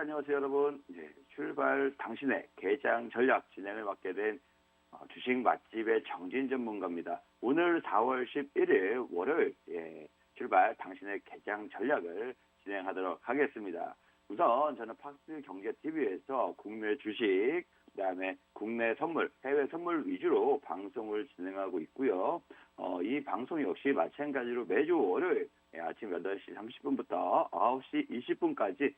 안녕하세요, 여러분. 출발 당신의 개장 전략 진행을 맡게 된 주식 맛집의 정진 전문가입니다. 오늘 4월 11일 월요일 출발 당신의 개장 전략을 진행하도록 하겠습니다. 우선 저는 팍스 경제TV에서 국내 주식, 그다음에 국내 선물, 해외 선물 위주로 방송을 진행하고 있고요. 이 방송 역시 마찬가지로 매주 월요일 아침 8시 30분부터 9시 20분까지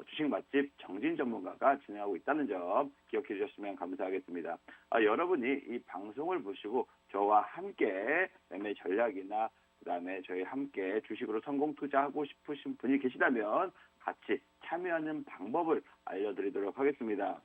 주식 맛집 정진 전문가가 진행하고 있다는 점 기억해 주셨으면 감사하겠습니다. 여러분이 이 방송을 보시고 저와 함께 매매 전략이나 그다음에 저희 함께 주식으로 성공 투자하고 싶으신 분이 계시다면 같이 참여하는 방법을 알려드리도록 하겠습니다.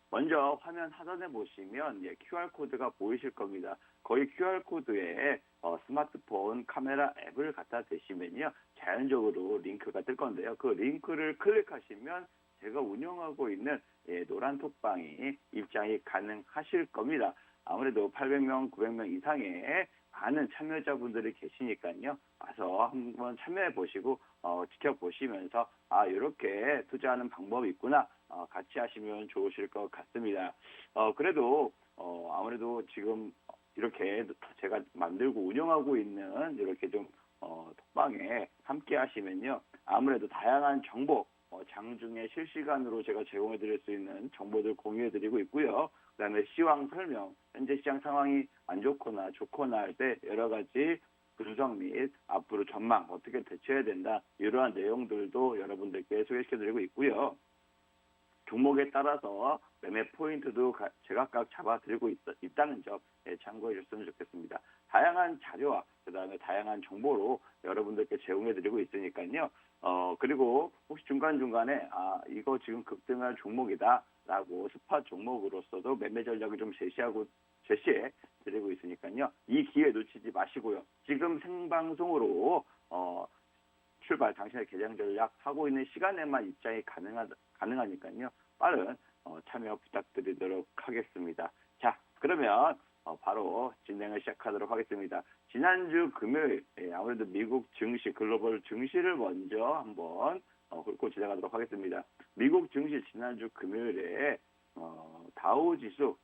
먼저 화면 하단에 보시면 QR코드가 보이실 겁니다. 거의 QR코드에 스마트폰 카메라 앱을 갖다 대시면요. 자연적으로 링크가 뜰 건데요. 그 링크를 클릭하시면 제가 운영하고 있는 노란 톡방이 입장이 가능하실 겁니다. 아무래도 800명, 900명 이상의 많은 참여자분들이 계시니까요. 와서 한번 참여해 보시고 지켜보시면서 이렇게 투자하는 방법이 있구나. 같이 하시면 좋으실 것 같습니다. 그래도 아무래도 지금 이렇게 제가 만들고 운영하고 있는 이렇게 좀 톡방에 함께 하시면요. 아무래도 다양한 정보, 장중에 실시간으로 제가 제공해 드릴 수 있는 정보들 공유해 드리고 있고요. 그다음에 시황 설명, 현재 시장 상황이 안 좋거나 좋거나 할 때 여러 가지 분석 및 앞으로 전망 어떻게 대처해야 된다. 이러한 내용들도 여러분들께 소개시켜 드리고 있고요. 종목에 따라서 매매 포인트도 제각각 잡아드리고 있다는 점 참고해 주셨으면 좋겠습니다. 다양한 자료와 그다음에 다양한 정보로 여러분들께 제공해드리고 있으니까요. 그리고 혹시 중간중간에 이거 지금 급등할 종목이다라고 스팟 종목으로서도 매매 전략을 좀 제시해 드리고 있으니까요. 이 기회 놓치지 마시고요. 지금 생방송으로 출발 당신의 개장 전략 하고 있는 시간에만 입장이 가능하니까요. 빠른 참여 부탁드리도록 하겠습니다. 자, 그러면 바로 진행을 시작하도록 하겠습니다. 지난주 금요일 아무래도 미국 증시, 글로벌 증시를 먼저 한번 훑고 진행하도록 하겠습니다. 미국 증시 지난주 금요일에 다우지수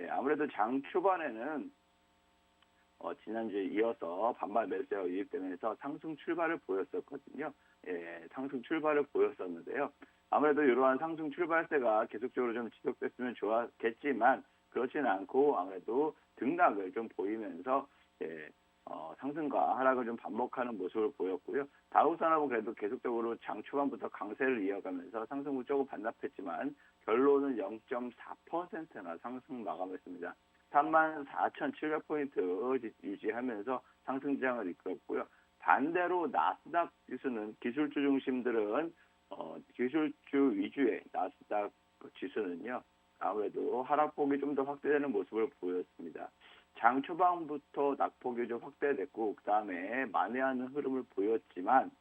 아무래도 장 초반에는 지난주에 이어서 반발 매수세가 유입되면서 상승 출발을 보였었거든요. 상승 출발을 보였었는데요. 아무래도 이러한 상승 출발세가 계속적으로 좀 지속됐으면 좋았겠지만 그렇지는 않고 아무래도 등락을 좀 보이면서 상승과 하락을 좀 반복하는 모습을 보였고요. 다우산업은 그래도 계속적으로 장 초반부터 강세를 이어가면서 상승을 조금 반납했지만 결론은 0.4%나 상승 마감했습니다. 34,700포인트 유지하면서 상승장을 이끌었고요. 반대로 나스닥 지수는 기술주 중심들은 기술주 위주의 나스닥 지수는요. 아무래도 하락폭이 좀 더 확대되는 모습을 보였습니다. 장 초반부터 낙폭이 좀 확대됐고 그 다음에 만회하는 흐름을 보였지만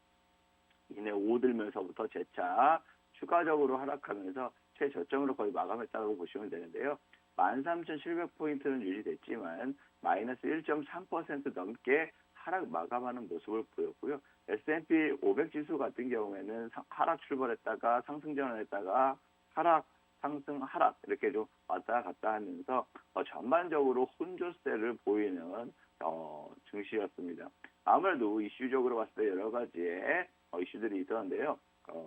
이내 오들면서부터 재차 추가적으로 하락하면서 최저점으로 거의 마감했다고 보시면 되는데요. 13,700포인트는 유지됐지만 마이너스 1.3% 넘게 하락 마감하는 모습을 보였고요. S&P 500 지수 같은 경우에는 하락 출발했다가 상승 전환했다가 하락, 상승, 하락 이렇게 좀 왔다 갔다 하면서 전반적으로 혼조세를 보이는 증시였습니다. 아무래도 이슈적으로 봤을 때 여러 가지의 이슈들이 있었는데요.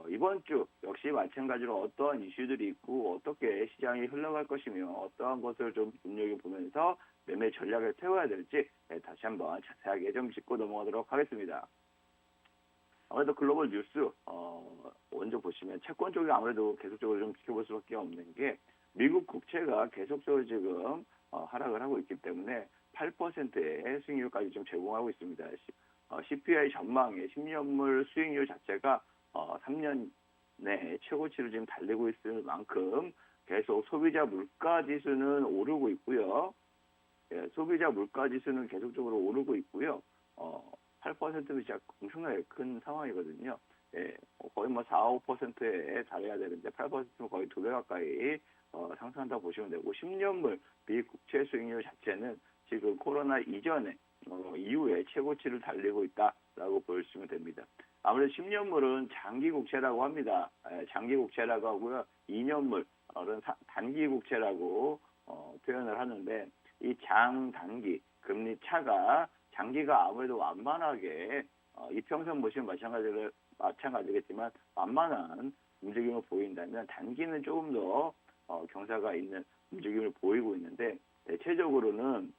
이번 주 역시 마찬가지로 어떠한 이슈들이 있고 어떻게 시장이 흘러갈 것이며 어떠한 것을 좀 눈여겨보면서 매매 전략을 세워야 될지 다시 한번 자세하게 좀 짚고 넘어가도록 하겠습니다. 아무래도 글로벌 뉴스 먼저 보시면 채권 쪽이 아무래도 계속적으로 좀 지켜볼 수밖에 없는 게 미국 국채가 계속적으로 지금 하락을 하고 있기 때문에 8%의 수익률까지 좀 제공하고 있습니다. CPI 전망의 10년물 수익률 자체가 3년 내에 최고치를 지금 달리고 있을 만큼 계속 소비자 물가 지수는 오르고 있고요. 소비자 물가 지수는 계속적으로 오르고 있고요. 8%는 진짜 엄청나게 큰 상황이거든요. 거의 4, 5%에 달해야 되는데 8%면 거의 2배 가까이 상승한다고 보시면 되고 10년물 미국채 수익률 자체는 지금 코로나 이후에 최고치를 달리고 있다라고 보시면 됩니다. 아무래도 10년물은 장기 국채라고 합니다. 장기 국채라고 하고요. 2년물은 단기 국채라고 표현을 하는데 이 장단기 금리 차가 장기가 아무래도 완만하게 이평선 보시면 마찬가지겠지만 완만한 움직임을 보인다면 단기는 조금 더 경사가 있는 움직임을 보이고 있는데 대체적으로는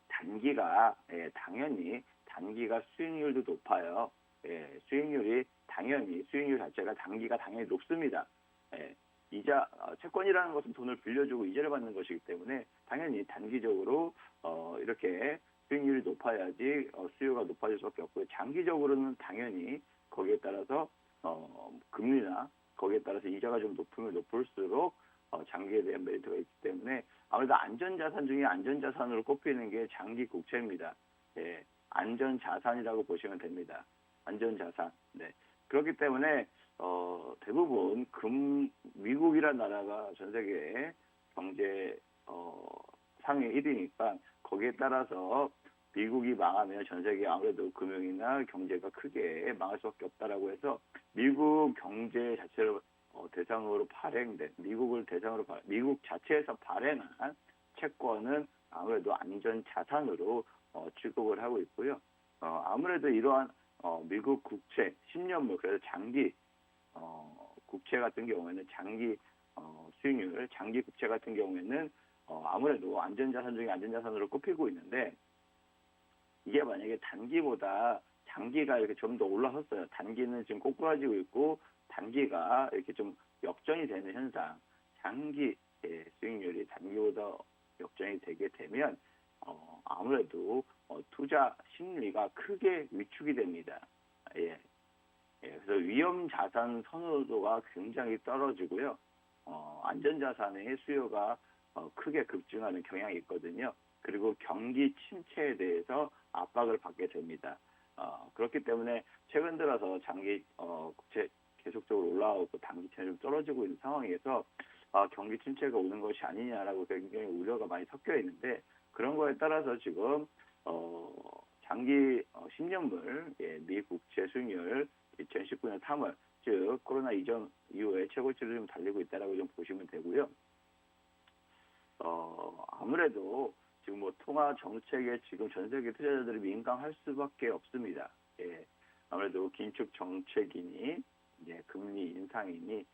단기가 당연히 단기가 수익률도 높아요. 수익률이 당연히 수익률 자체가 단기가 당연히 높습니다. 이자 채권이라는 것은 돈을 빌려주고 이자를 받는 것이기 때문에 당연히 단기적으로 이렇게 수익률이 높아야지 수요가 높아질 수밖에 없고요. 장기적으로는 당연히 거기에 따라서 금리나 거기에 따라서 이자가 좀 높으면 높을수록 장기에 대한 메리트가 있기 때문에 아무래도 안전자산 중에 안전자산으로 꼽히는 게 장기 국채입니다. 안전자산이라고 보시면 됩니다. 안전자산. 네. 그렇기 때문에 대부분 미국이란 나라가 전 세계 경제 상위 1위니까 거기에 따라서 미국이 망하면 전 세계 아무래도 금융이나 경제가 크게 망할 수밖에 없다라고 해서 미국 경제 자체를 대상으로 발행된 미국 자체에서 발행한 채권은 아무래도 안전 자산으로 취급을 하고 있고요. 아무래도 이러한 미국 국채 10년물 그래서 장기 국채 같은 경우에는 장기 수익률 장기 국채 같은 경우에는 아무래도 안전자산 중에 안전자산으로 꼽히고 있는데 이게 만약에 단기보다 장기가 이렇게 좀 더 올라섰어요. 단기는 지금 꼬꾸라지고 있고 단기가 이렇게 좀 역전이 되는 현상. 장기 수익률이 단기보다 역전이 되게 되면 아무래도 투자 심리가 크게 위축이 됩니다. 그래서 위험 자산 선호도가 굉장히 떨어지고요. 안전자산의 수요가 크게 급증하는 경향이 있거든요. 그리고 경기 침체에 대해서 압박을 받게 됩니다. 그렇기 때문에 최근 들어서 장기 국채 계속적으로 올라오고 단기채는 좀 떨어지고 있는 상황에서 경기 침체가 오는 것이 아니냐라고 굉장히 우려가 많이 섞여 있는데 그런 거에 따라서 지금 장기 10년물 미국채 수익률 2019년 3월 즉 코로나 이전 이후에 최고치를 좀 달리고 있다라고 좀 보시면 되고요. 아무래도 지금 통화 정책에 지금 전 세계 투자자들이 민감할 수밖에 없습니다. 아무래도 긴축 정책이니 금리 인상이니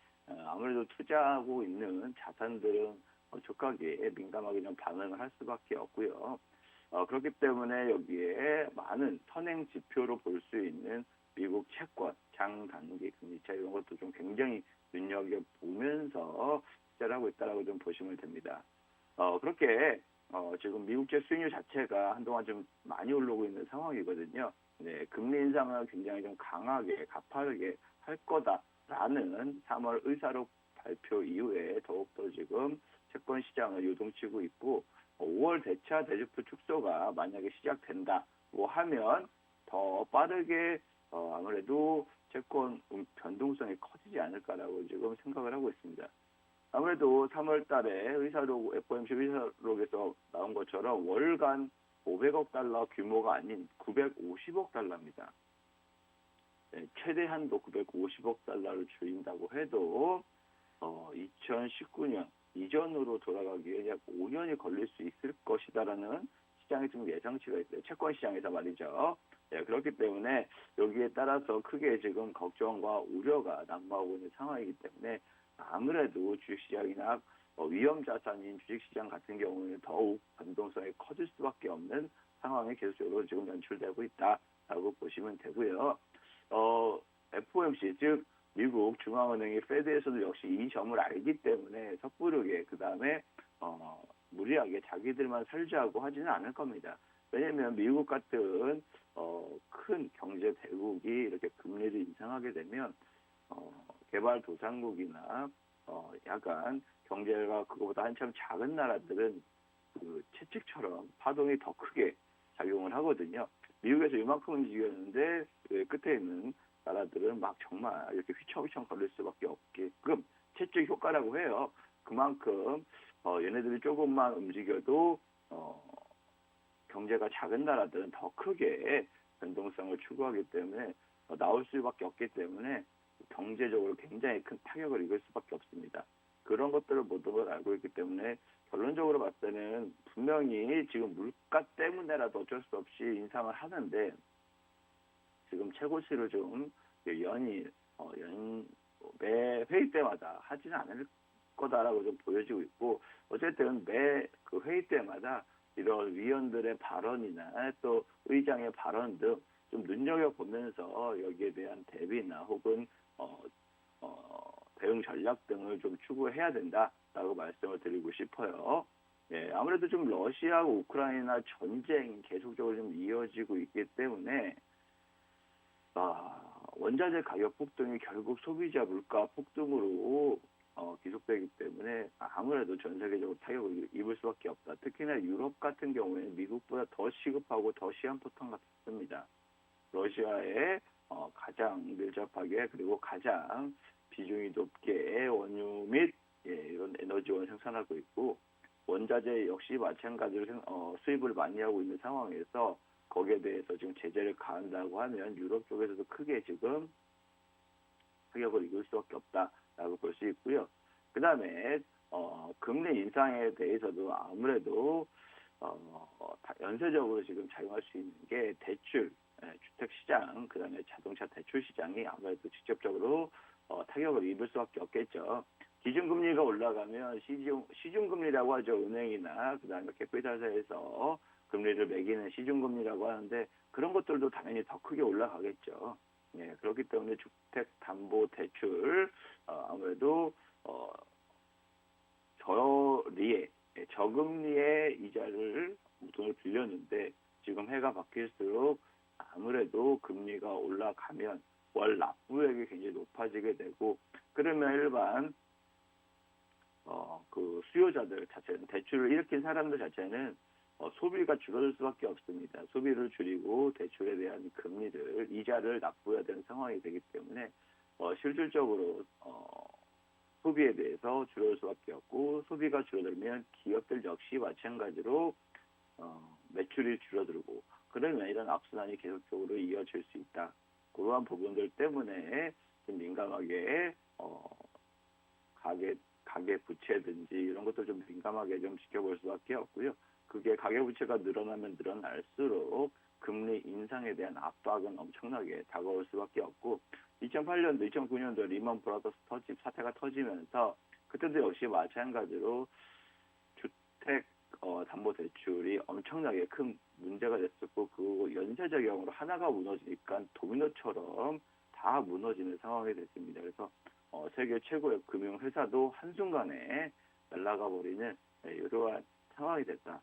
아무래도 투자하고 있는 자산들은 즉각에 민감하게 좀 반응을 할 수밖에 없고요. 그렇기 때문에 여기에 많은 선행 지표로 볼 수 있는 미국 채권, 장단기 금리차 이런 것도 좀 굉장히 눈여겨보면서 투자를 하고 있다라고 좀 보시면 됩니다. 그렇게 지금 미국채 수익률 자체가 한동안 좀 많이 오르고 있는 상황이거든요. 금리 인상을 굉장히 좀 강하게 가파르게 할 거다라는 3월 의사록 발표 이후에 더욱더 지금 채권 시장을 요동치고 있고 5월 대차 대주프 축소가 만약에 시작된다고 하면 더 빠르게 아무래도 채권 변동성이 커지지 않을까라고 지금 생각을 하고 있습니다. 아무래도 3월 달에 FOMC 의사록에서 나온 것처럼 월간 500억 달러 규모가 아닌 950억 달러입니다. 최대 한도 950억 달러를 줄인다고 해도 2019년 이전으로 돌아가기에 약 5년이 걸릴 수 있을 것이다라는 시장의 좀 예상치가 있어요. 채권 시장에서 말이죠. 그렇기 때문에 여기에 따라서 크게 지금 걱정과 우려가 난무하고 있는 상황이기 때문에 아무래도 주식시장이나 위험 자산인 주식시장 같은 경우는 더욱 변동성이 커질 수밖에 없는 상황이 계속적으로 지금 연출되고 있다라고 보시면 되고요. FOMC 즉 미국 중앙은행의 페드에서도 역시 이 점을 알기 때문에 섣부르게 그 다음에 무리하게 자기들만 살자고 하지는 않을 겁니다. 왜냐하면 미국 같은 큰 경제 대국이 이렇게 금리를 인상하게 되면 개발도상국이나 약간 경제가 그거보다 한참 작은 나라들은 그 채찍처럼 파동이 더 크게 작용을 하거든요. 미국에서 이만큼 움직였는데 그 끝에 있는 나라들은 막 정말 이렇게 휘청휘청 걸릴 수밖에 없게끔 채찍 효과라고 해요. 그만큼 얘네들이 조금만 움직여도 경제가 작은 나라들은 더 크게 변동성을 추구하기 때문에 나올 수밖에 없기 때문에 경제적으로 굉장히 큰 타격을 입을 수밖에 없습니다. 그런 것들을 모든 걸 알고 있기 때문에 결론적으로 봤을 때는 분명히 지금 물가 때문에라도 어쩔 수 없이 인상을 하는데 지금 최고치를 좀 매 회의 때마다 하지는 않을 거다라고 좀 보여지고 있고 어쨌든 매 그 회의 때마다 이런 위원들의 발언이나 또 의장의 발언 등 좀 눈여겨보면서 여기에 대한 대비나 혹은 대응 전략 등을 좀 추구해야 된다라고 말씀을 드리고 싶어요. 네, 아무래도 좀 러시아와 우크라이나 전쟁 계속적으로 좀 이어지고 있기 때문에 원자재 가격 폭등이 결국 소비자 물가 폭등으로 기속되기 때문에 아무래도 전 세계적으로 타격을 입을 수밖에 없다. 특히나 유럽 같은 경우에는 미국보다 더 시급하고 더 시한폭탄 같습니다. 러시아에 가장 밀접하게 그리고 가장 비중이 높게 원유 및 이런 에너지원을 생산하고 있고 원자재 역시 마찬가지로 수입을 많이 하고 있는 상황에서 거기에 대해서 지금 제재를 가한다고 하면 유럽 쪽에서도 크게 지금 타격을 입을 수밖에 없다라고 볼 수 있고요. 그 다음에 금리 인상에 대해서도 아무래도 연쇄적으로 지금 작용할 수 있는 게 대출, 주택시장, 그 다음에 자동차 대출 시장이 아무래도 직접적으로 타격을 입을 수밖에 없겠죠. 기준금리가 올라가면 시중금리라고 하죠. 은행이나 그 다음에 캐피탈사에서 금리를 매기는 시중금리라고 하는데 그런 것들도 당연히 더 크게 올라가겠죠. 네, 그렇기 때문에 주택담보대출 아무래도 저금리의 이자를 돈을 빌렸는데 지금 해가 바뀔수록 아무래도 금리가 올라가면 월 납부액이 굉장히 높아지게 되고 그러면 일반 그 수요자들 자체는 대출을 일으킨 사람들 자체는 소비가 줄어들 수밖에 없습니다. 소비를 줄이고 대출에 대한 금리를 이자를 납부해야 되는 상황이 되기 때문에 실질적으로 소비에 대해서 줄어들 수밖에 없고 소비가 줄어들면 기업들 역시 마찬가지로 매출이 줄어들고 그러면 이런 악순환이 계속적으로 이어질 수 있다. 그러한 부분들 때문에 좀 민감하게 가계 부채든지 이런 것들 좀 민감하게 좀 지켜볼 수밖에 없고요. 그게 가계부채가 늘어나면 늘어날수록 금리 인상에 대한 압박은 엄청나게 다가올 수밖에 없고 2008년도, 2009년도 리먼 브라더스 사태가 터지면서 그때도 역시 마찬가지로 주택 담보대출이 엄청나게 큰 문제가 됐었고 그 연쇄작용으로 하나가 무너지니까 도미노처럼 다 무너지는 상황이 됐습니다. 그래서 세계 최고의 금융회사도 한순간에 날아가 버리는 이러한 상황이 됐다.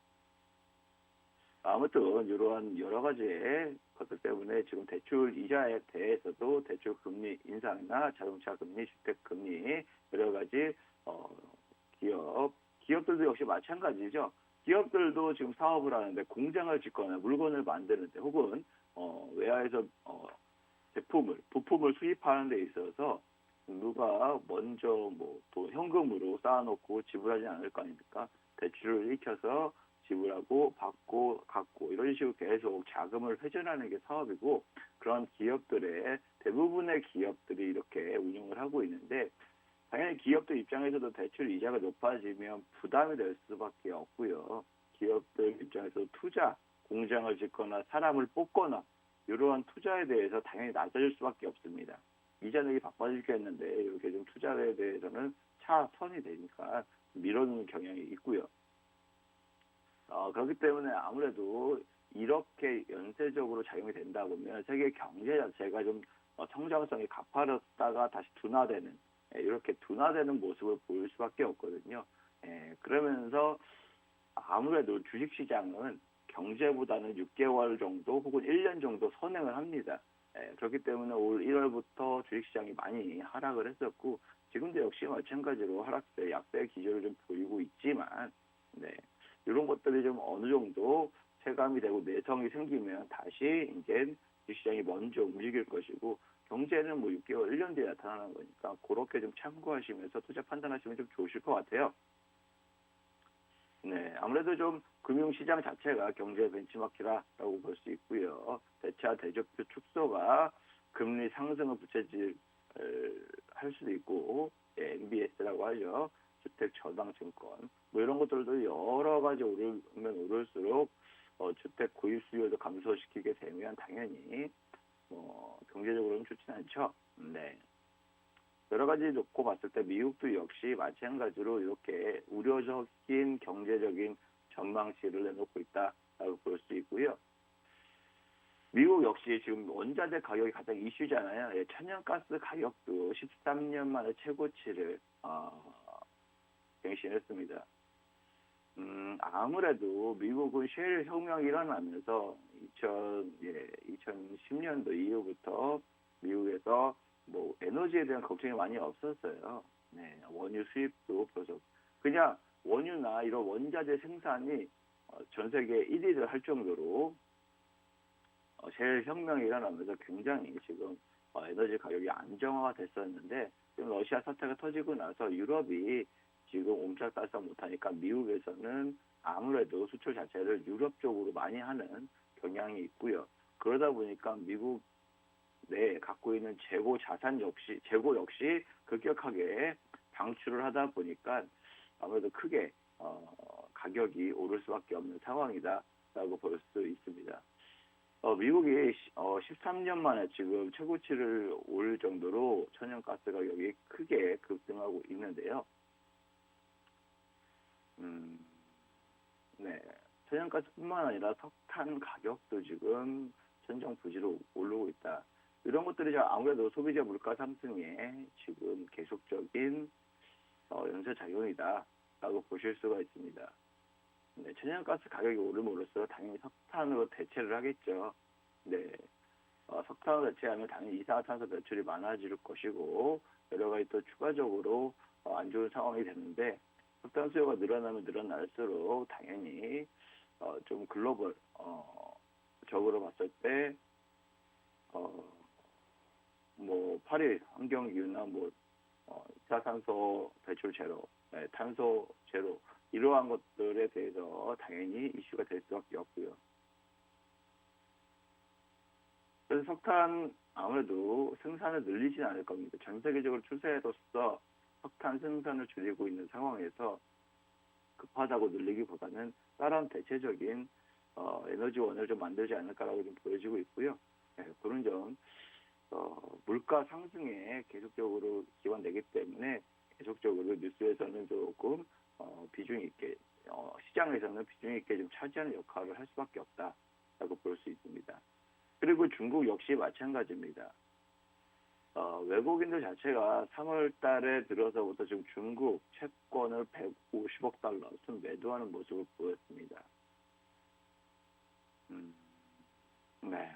아무튼 이러한 여러 가지의 것들 때문에 지금 대출 이자에 대해서도 대출 금리 인상이나 자동차 금리, 주택 금리 여러 가지 기업들도 역시 마찬가지죠. 기업들도 지금 사업을 하는데 공장을 짓거나 물건을 만드는데 혹은 외화에서 부품을 수입하는 데 있어서 누가 먼저 현금으로 쌓아놓고 지불하지 않을 거 아닙니까? 대출을 익혀서 지불하고 받고 갚고 이런 식으로 계속 자금을 회전하는 게 사업이고 그런 기업들의 대부분의 기업들이 이렇게 운영을 하고 있는데 당연히 기업들 입장에서도 대출 이자가 높아지면 부담이 될 수밖에 없고요. 기업들 입장에서 투자, 공장을 짓거나 사람을 뽑거나 이러한 투자에 대해서 당연히 낮아질 수밖에 없습니다. 이자 내기 바빠지겠는데 이렇게 좀 투자에 대해서는 차선이 되니까 밀어주는 경향이 있고요. 그렇기 때문에 아무래도 이렇게 연쇄적으로 작용이 된다 보면 세계 경제 자체가 좀 성장성이 가파랐다가 다시 둔화되는 이렇게 둔화되는 모습을 보일 수밖에 없거든요. 그러면서 아무래도 주식시장은 경제보다는 6개월 정도 혹은 1년 정도 선행을 합니다. 그렇기 때문에 올 1월부터 주식시장이 많이 하락을 했었고 지금도 역시 마찬가지로 하락세, 약세 기조를 좀 보이고 있지만 이런 것들이 좀 어느 정도 체감이 되고 내성이 생기면 다시 이제 주식시장이 먼저 움직일 것이고 경제는 6개월, 1년 뒤에 나타나는 거니까 그렇게 좀 참고하시면서 투자 판단하시면 좀 좋으실 것 같아요. 아무래도 좀 금융시장 자체가 경제 벤치마킹이라고 볼 수 있고요. 대차 대조표 축소가 금리 상승을 부채질 할 수도 있고, 예, MBS라고 하죠. 주택 저당증권 뭐 이런 것들도 여러 가지 오르면 오를수록 주택 구입 수요도 감소시키게 되면 당연히 경제적으로는 좋진 않죠. 네. 여러 가지 놓고 봤을 때 미국도 역시 마찬가지로 이렇게 우려 섞인 경제적인 전망치를 내놓고 있다라고 볼 수 있고요. 미국 역시 지금 원자재 가격이 가장 이슈잖아요. 예, 천연가스 가격도 13년 만에 최고치를 갱신했습니다. 아무래도 미국은 셰일 혁명이 일어나면서 2010년도 이후부터 미국에서 에너지에 대한 걱정이 많이 없었어요. 네, 원유 수입도 계속 그냥 원유나 이런 원자재 생산이 전 세계 1위를 할 정도로 셰일 혁명이 일어나면서 굉장히 지금 에너지 가격이 안정화가 됐었는데 지금 러시아 사태가 터지고 나서 유럽이 지금 옴짝달싹 못하니까 미국에서는 아무래도 수출 자체를 유럽 쪽으로 많이 하는 경향이 있고요. 그러다 보니까 미국 내에 갖고 있는 재고 역시 급격하게 방출을 하다 보니까 아무래도 크게 가격이 오를 수밖에 없는 상황이다라고 볼 수 있습니다. 미국이 13년 만에 지금 최고치를 올 정도로 천연가스 가격이 크게 급등하고 있는데요. 네, 천연가스뿐만 아니라 석탄 가격도 지금 천정부지로 오르고 있다. 이런 것들이 아무래도 소비자 물가 상승에 지금 계속적인 연쇄작용이다라고 보실 수가 있습니다. 네, 천연가스 가격이 오름으로써 당연히 석탄으로 대체를 하겠죠. 네, 석탄으로 대체하면 당연히 이산화탄소 배출이 많아질 것이고 여러 가지 또 추가적으로 안 좋은 상황이 되는데 석탄 수요가 늘어나면 늘어날수록 당연히 좀 글로벌 적으로 봤을 때 파리 환경기후나 이산화탄소 배출 제로, 네, 탄소 제로 이러한 것들에 대해서 당연히 이슈가 될 수밖에 없고요. 그래서 석탄 아무래도 생산을 늘리지는 않을 겁니다. 전 세계적으로 추세로서 석탄 생산을 줄이고 있는 상황에서 급하다고 늘리기보다는 다른 대체적인 에너지원을 좀 만들지 않을까라고 좀 보여지고 있고요. 네, 그런 점 물가 상승에 계속적으로 기반되기 때문에 계속적으로 뉴스에서는 조금 비중 있게 시장에서는 비중 있게 좀 차지하는 역할을 할 수밖에 없다라고 볼 수 있습니다. 그리고 중국 역시 마찬가지입니다. 외국인들 자체가 3월 달에 들어서부터 지금 중국 채권을 150억 달러 매도하는 모습을 보였습니다. 네.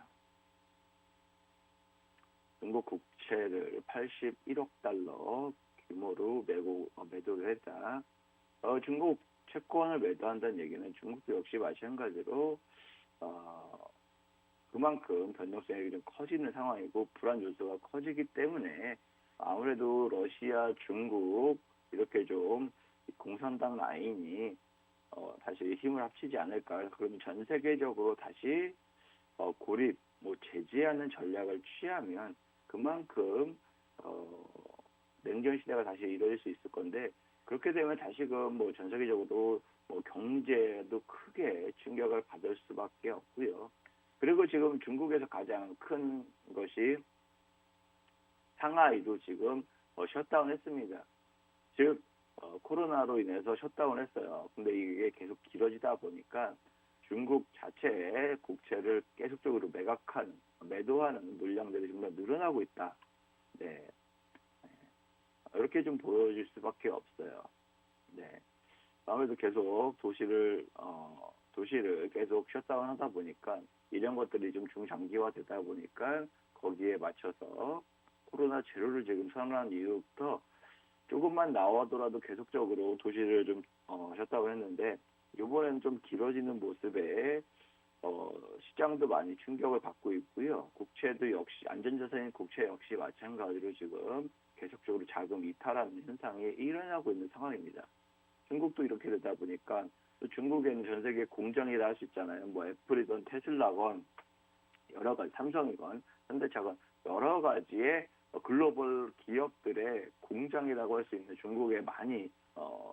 중국 국채를 81억 달러 규모로 매도를 했다. 중국 채권을 매도한다는 얘기는 중국도 역시 마찬가지로 그만큼 변동성이 좀 커지는 상황이고 불안 요소가 커지기 때문에 아무래도 러시아, 중국 이렇게 좀 공산당 라인이 다시 힘을 합치지 않을까. 그러면 전 세계적으로 다시 고립, 제재하는 전략을 취하면 그만큼 냉전 시대가 다시 이뤄질 수 있을 건데 그렇게 되면 다시금 전 세계적으로 경제도 크게 충격을 받을 수밖에 없고요. 그리고 지금 중국에서 가장 큰 것이 상하이도 지금 셧다운했습니다. 즉 코로나로 인해서 셧다운했어요. 근데 이게 계속 길어지다 보니까 중국 자체의 국채를 계속적으로 매도하는 물량들이 좀 더 늘어나고 있다. 네. 이렇게 좀 보여질 수밖에 없어요. 네. 아무래도 계속 도시를 계속 셧다운하다 보니까 이런 것들이 좀 중장기화되다 보니까 거기에 맞춰서 코로나 제로를 지금 선언한 이후부터 조금만 나와더라도 계속적으로 도시를 좀 셧다운했는데 이번에는 좀 길어지는 모습에 시장도 많이 충격을 받고 있고요. 국채도 역시 안전자산인 국채 역시 마찬가지로 지금 계속적으로 자금 이탈하는 현상이 일어나고 있는 상황입니다. 중국도 이렇게 되다 보니까 또 중국에는 전 세계 공장이라 할 수 있잖아요. 애플이건 테슬라건 여러 가지 삼성이건 현대차건 여러 가지의 글로벌 기업들의 공장이라고 할 수 있는 중국에 많이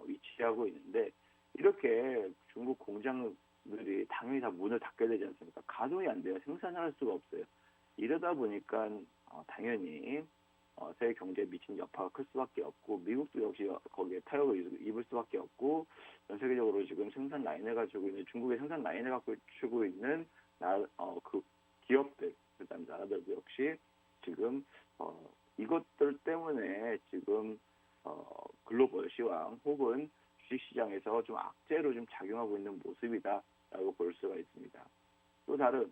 위치하고 있는데, 이렇게 중국 공장들이 당연히 다 문을 닫게 되지 않습니까? 가동이 안 돼요. 생산할 수가 없어요. 이러다 보니까 당연히 세계 경제에 미친 여파가 클 수밖에 없고, 미국도 역시 거기에 타격을 입을 수밖에 없고, 전 세계적으로 지금 생산 라인을 가지고 있는, 중국의 생산 라인을 갖고 있는 그 기업들, 그다음 나라들도 역시 지금 이것들 때문에 지금 글로벌 시황 혹은 주식시장에서 좀 악재로 좀 작용하고 있는 모습이다라고 볼 수가 있습니다. 또 다른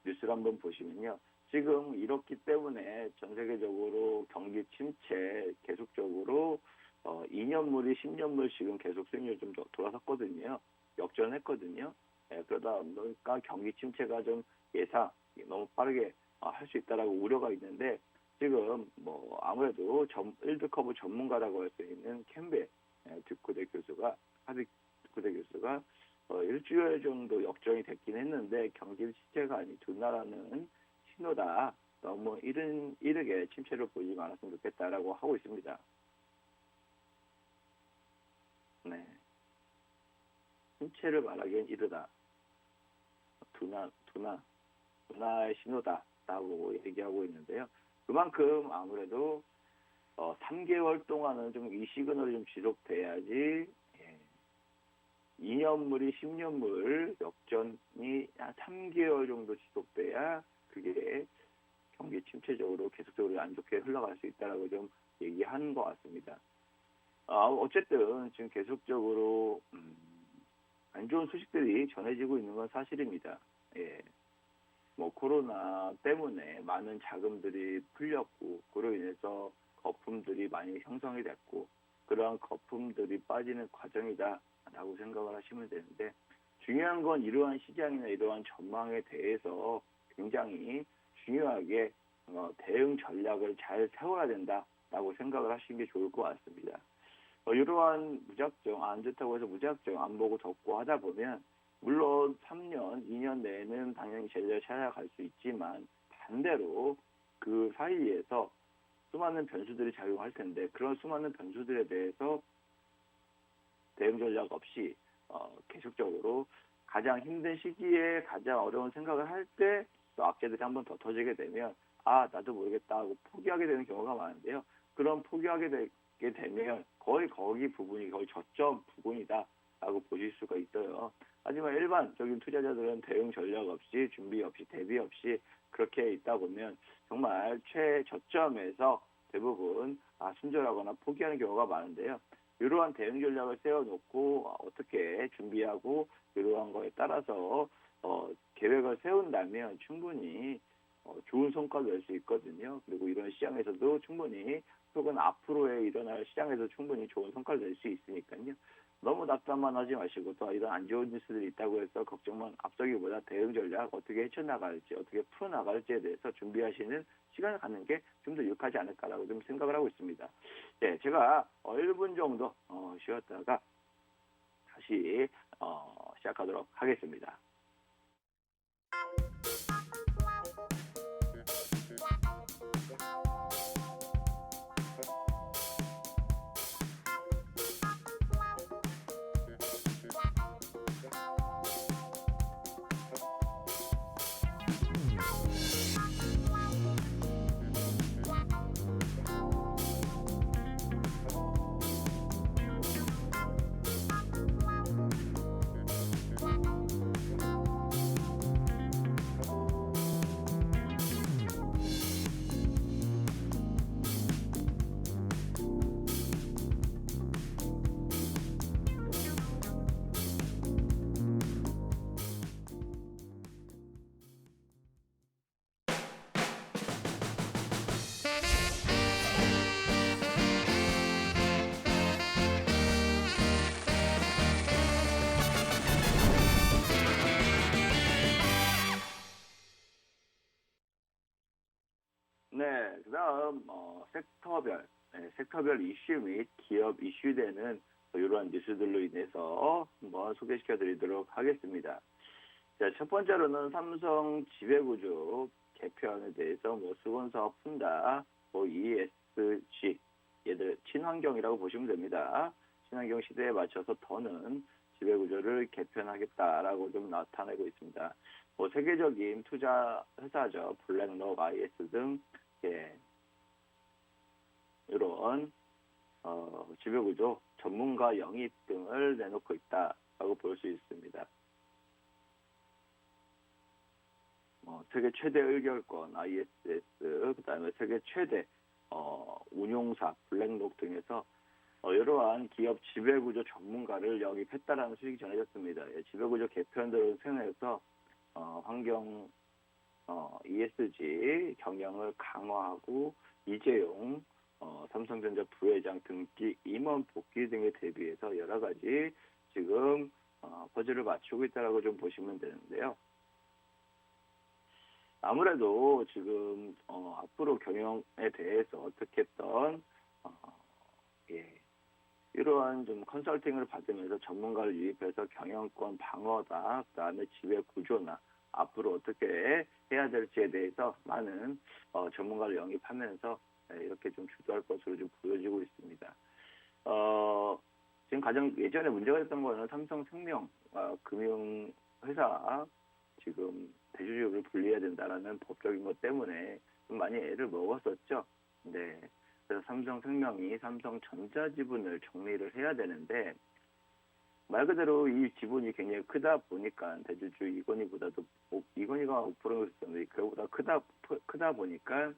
뉴스를 한번 보시면요. 지금 이렇기 때문에 전 세계적으로 경기 침체 계속적으로 2년물이 10년물 지금 계속 수익률 좀 돌아섰거든요. 역전했거든요. 그러다 보니까 경기 침체가 좀 너무 빠르게 할 수 있다라고 우려가 있는데, 지금 아무래도 일드 커브 전문가라고 할 수 있는 캠벨 듀쿠대 교수가 일주일 정도 역전이 됐긴 했는데 경기 침체가 아닌 둔화라는 신호다. 너무 이르게 침체를 보지 말았으면 좋겠다라고 하고 있습니다. 네, 침체를 말하기엔 이르다. 둔화의 신호다라고 얘기하고 있는데요. 그만큼 아무래도 3개월 동안은 좀 이 시그널이 좀 지속돼야지 2년물이 10년물 역전이 한 3개월 정도 지속돼야 그게 경기 침체적으로 계속적으로 안 좋게 흘러갈 수 있다라고 좀 얘기하는 것 같습니다. 어쨌든 지금 계속적으로 안 좋은 소식들이 전해지고 있는 건 사실입니다. 코로나 때문에 많은 자금들이 풀렸고, 그로 인해서 거품들이 많이 형성이 됐고, 그러한 거품들이 빠지는 과정이다라고 생각을 하시면 되는데, 중요한 건 이러한 시장이나 이러한 전망에 대해서 굉장히 중요하게 대응 전략을 잘 세워야 된다라고 생각을 하시는 게 좋을 것 같습니다. 이러한 무작정, 안 좋다고 해서 무작정 안 보고 덮고 하다 보면, 물론 3년, 2년 내에는 당연히 제대로 찾아갈 수 있지만, 반대로 그 사이에서 수많은 변수들이 작용할 텐데, 그런 수많은 변수들에 대해서 대응 전략 없이 계속적으로 가장 힘든 시기에 가장 어려운 생각을 할 때 또 악재들이 한 번 더 터지게 되면 나도 모르겠다 하고 포기하게 되는 경우가 많은데요. 그런 포기하게 되게 되면 거의 저점 부분이다라고 보실 수가 있어요. 하지만 일반적인 투자자들은 대응 전략 없이, 준비 없이, 대비 없이 그렇게 있다 보면 정말 최저점에서 대부분 순절하거나 포기하는 경우가 많은데요. 이러한 대응 전략을 세워놓고 어떻게 준비하고 이러한 거에 따라서 계획을 세운다면 충분히 좋은 성과를 낼 수 있거든요. 그리고 이런 시장에서도 충분히, 혹은 앞으로의 일어날 시장에서 충분히 좋은 성과를 낼 수 있으니까요. 너무 낙담만 하지 마시고, 또 이런 안 좋은 뉴스들이 있다고 해서 걱정만 앞서기보다 대응 전략 어떻게 헤쳐나갈지, 어떻게 풀어나갈지에 대해서 준비하시는 시간을 갖는 게 좀 더 유익하지 않을까라고 좀 생각을 하고 있습니다. 네, 제가 1분 정도 쉬었다가 다시 시작하도록 하겠습니다. 네, 그다음 섹터별 이슈 및 기업 이슈되는 이러한 뉴스들로 인해서 한번 소개시켜드리도록 하겠습니다. 자, 첫 번째로는 삼성 지배구조 개편에 대해서 뭐 수건사업 푼다, 뭐 ESG, 얘들 친환경이라고 보시면 됩니다. 친환경 시대에 맞춰서 더는 지배구조를 개편하겠다라고 좀 나타내고 있습니다. 뭐 세계적인 투자 회사죠, 블랙록, IS 등 이런 지배구조 전문가 영입 등을 내놓고 있다라고 볼 수 있습니다. 세계 최대 의결권 ISS, 그다음에 세계 최대 운용사 블랙록 등에서 이러한 기업 지배구조 전문가를 영입했다라는 소식이 전해졌습니다. 지배구조 개편들을 통해서 환경 ESG 경영을 강화하고 이재용 삼성전자 부회장 등기 임원 복귀 등에 대비해서 여러 가지 지금 퍼즐을 맞추고 있다라고 좀 보시면 되는데요. 아무래도 지금 앞으로 경영에 대해서 어떻게든 이러한 좀 컨설팅을 받으면서 전문가를 유입해서 경영권 방어다, 그다음에 지배 구조나 앞으로 어떻게 해야 될지에 대해서 많은 전문가를 영입하면서 이렇게 좀 주도할 것으로 좀 보여지고 있습니다. 지금 가장 예전에 문제가 됐던 거는 삼성생명 금융회사 지금 대주주를 분리해야 된다라는 법적인 것 때문에 좀 많이 애를 먹었었죠. 네. 그래서 삼성생명이 삼성전자 지분을 정리를 해야 되는데 말 그대로 이 지분이 굉장히 크다 보니까 대주주 이건희가 5%였었는데 그보다 크다 보니까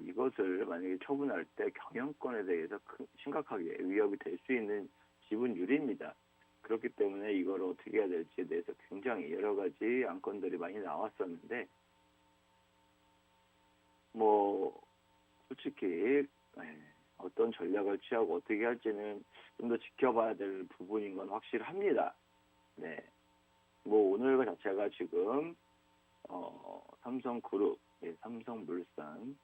이것을 만약에 처분할 때 경영권에 대해서 심각하게 위협이 될 수 있는 지분율입니다. 그렇기 때문에 이걸 어떻게 해야 될지에 대해서 굉장히 여러 가지 안건들이 많이 나왔었는데 솔직히 어떤 전략을 취하고 어떻게 할지는 좀 더 지켜봐야 될 부분인 건 확실합니다. 네. 오늘 자체가 지금 삼성그룹, 삼성물산,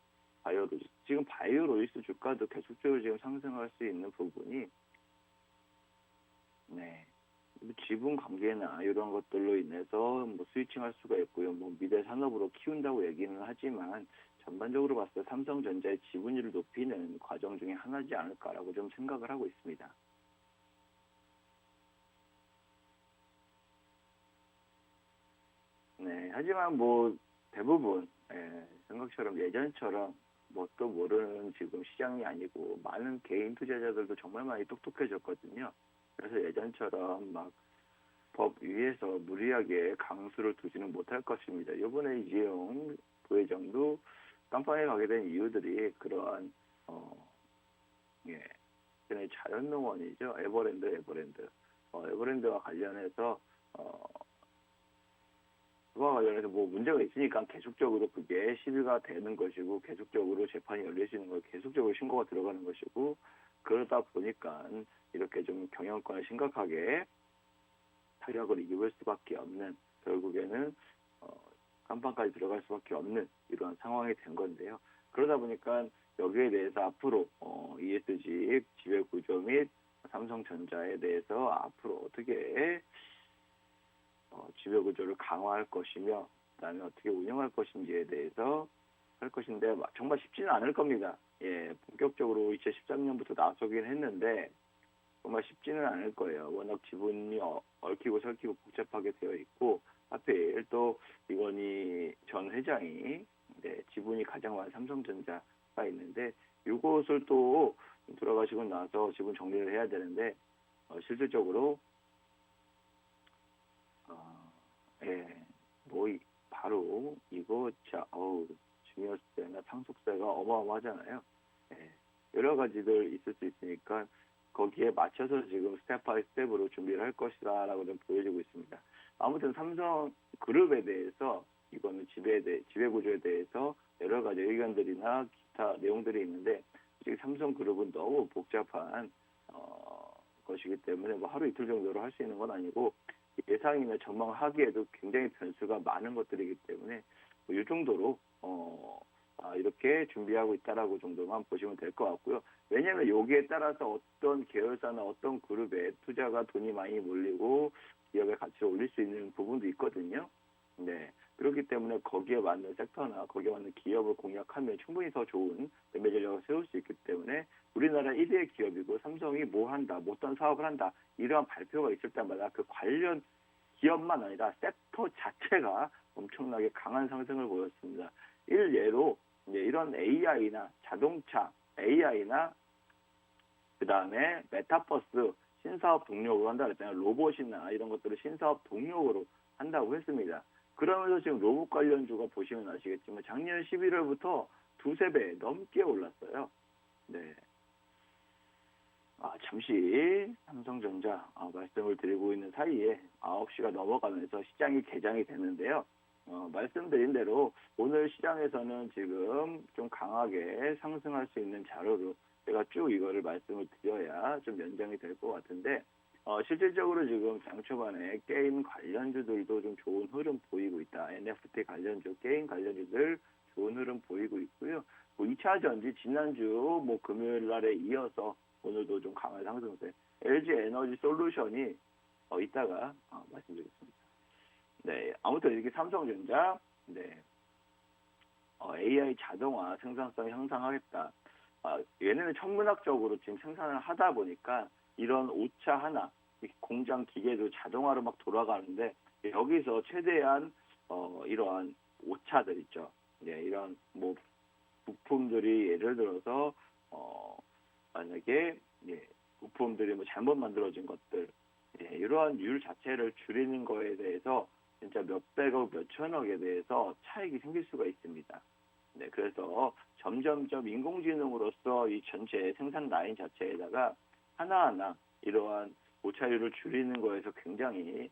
바이오로직스, 지금 바이오로직스 주가도 계속적으로 지금 상승할 수 있는 부분이 지분 관계나 이런 것들로 인해서 스위칭할 수가 있고요. 미래 산업으로 키운다고 얘기는 하지만 전반적으로 봤을 때 삼성전자의 지분율을 높이는 과정 중에 하나지 않을까라고 좀 생각을 하고 있습니다. 네, 하지만 대부분 생각처럼 예전처럼 또 모르는 지금 시장이 아니고 많은 개인 투자자들도 정말 많이 똑똑해졌거든요. 그래서 예전처럼 법 위에서 무리하게 강수를 두지는 못할 것입니다. 이번에 이재용 부회장도 깜빵에 가게 된 이유들이 그러한 자연농원이죠. 에버랜드와 관련해서 그와 관련해서 문제가 있으니까 계속적으로 그게 시비가 되는 것이고 계속적으로 재판이 열릴 수 있는 걸 계속적으로 신고가 들어가는 것이고 그러다 보니까 이렇게 좀 경영권을 심각하게 타격을 입을 수밖에 없는 결국에는 깜빵까지 들어갈 수밖에 없는 이러한 상황이 된 건데요. 그러다 보니까 여기에 대해서 앞으로 ESG 지배구조 및 삼성전자에 대해서 앞으로 어떻게 지배구조를 강화할 것이며 그다음에 어떻게 운영할 것인지에 대해서 할 것인데 정말 쉽지는 않을 겁니다. 본격적으로 2013년부터 나서긴 했는데 정말 쉽지는 않을 거예요. 워낙 지분이 얽히고 설키고 복잡하게 되어 있고 하필 또 이건희 전 회장이 지분이 가장 많은 삼성전자가 있는데 이것을 또 돌아가시고 나서 지분 정리를 해야 되는데 실질적으로 바로 이거 증여세나 상속세가 어마어마하잖아요. 여러 가지들 있을 수 있으니까 거기에 맞춰서 지금 스텝 바이 스텝으로 준비를 할 것이다라고 좀 보여지고 있습니다. 아무튼 삼성그룹에 대해서 이거는 지배구조에 대해서 여러 가지 의견들이나 기타 내용들이 있는데 솔직히 삼성그룹은 너무 복잡한 것이기 때문에 하루 이틀 정도로 할 수 있는 건 아니고 예상이나 전망하기에도 굉장히 변수가 많은 것들이기 때문에 이 정도로 이렇게 준비하고 있다라고 정도만 보시면 될 것 같고요. 왜냐하면 여기에 따라서 어떤 계열사나 어떤 그룹에 투자가 돈이 많이 몰리고 기업의 가치를 올릴 수 있는 부분도 있거든요. 네, 그렇기 때문에 거기에 맞는 섹터나 거기에 맞는 기업을 공략하면 충분히 더 좋은 매매 전략을 세울 수 있기 때문에 우리나라 1위의 기업이고 삼성이 뭐 한다, 뭐 어떤 사업을 한다 이러한 발표가 있을 때마다 그 관련 기업만 아니라 섹터 자체가 엄청나게 강한 상승을 보였습니다. 일례로 이런 AI나 자동차, AI나 그 다음에 메타버스 신사업 동력으로 한다 그랬잖아요. 로봇이나 이런 것들을 신사업 동력으로 한다고 했습니다. 그러면서 지금 로봇 관련주가 보시면 아시겠지만 작년 11월부터 두세 배 넘게 올랐어요. 네. 잠시 삼성전자 말씀을 드리고 있는 사이에 9시가 넘어가면서 시장이 개장이 되는데요. 말씀드린 대로 오늘 시장에서는 지금 좀 강하게 상승할 수 있는 자료로 제가 쭉 이거를 말씀을 드려야 좀 연장이 될 것 같은데 실질적으로 지금 장 초반에 게임 관련주들도 좀 좋은 흐름 보이고 있다. NFT 관련주, 게임 관련주들 좋은 흐름 보이고 있고요. 2차 전지 지난주 금요일 날에 이어서 오늘도 좀 강한 상승세. LG 에너지 솔루션이 이따가 말씀드리겠습니다. 네, 아무튼 이렇게 삼성전자, 네, AI 자동화 생산성 향상하겠다. 얘네는 천문학적으로 지금 생산을 하다 보니까 이런 오차 하나, 공장 기계도 자동화로 막 돌아가는데 여기서 최대한 이러한 오차들 있죠. 네, 이런 부품들이 예를 들어서 만약에 부품들이 잘못 만들어진 것들 이러한 율 자체를 줄이는 거에 대해서 진짜 몇백억, 몇천억에 대해서 차익이 생길 수가 있습니다. 네, 그래서 점점점 인공지능으로서 이 전체 생산 라인 자체에다가 하나하나 이러한 오차율을 줄이는 거에서 굉장히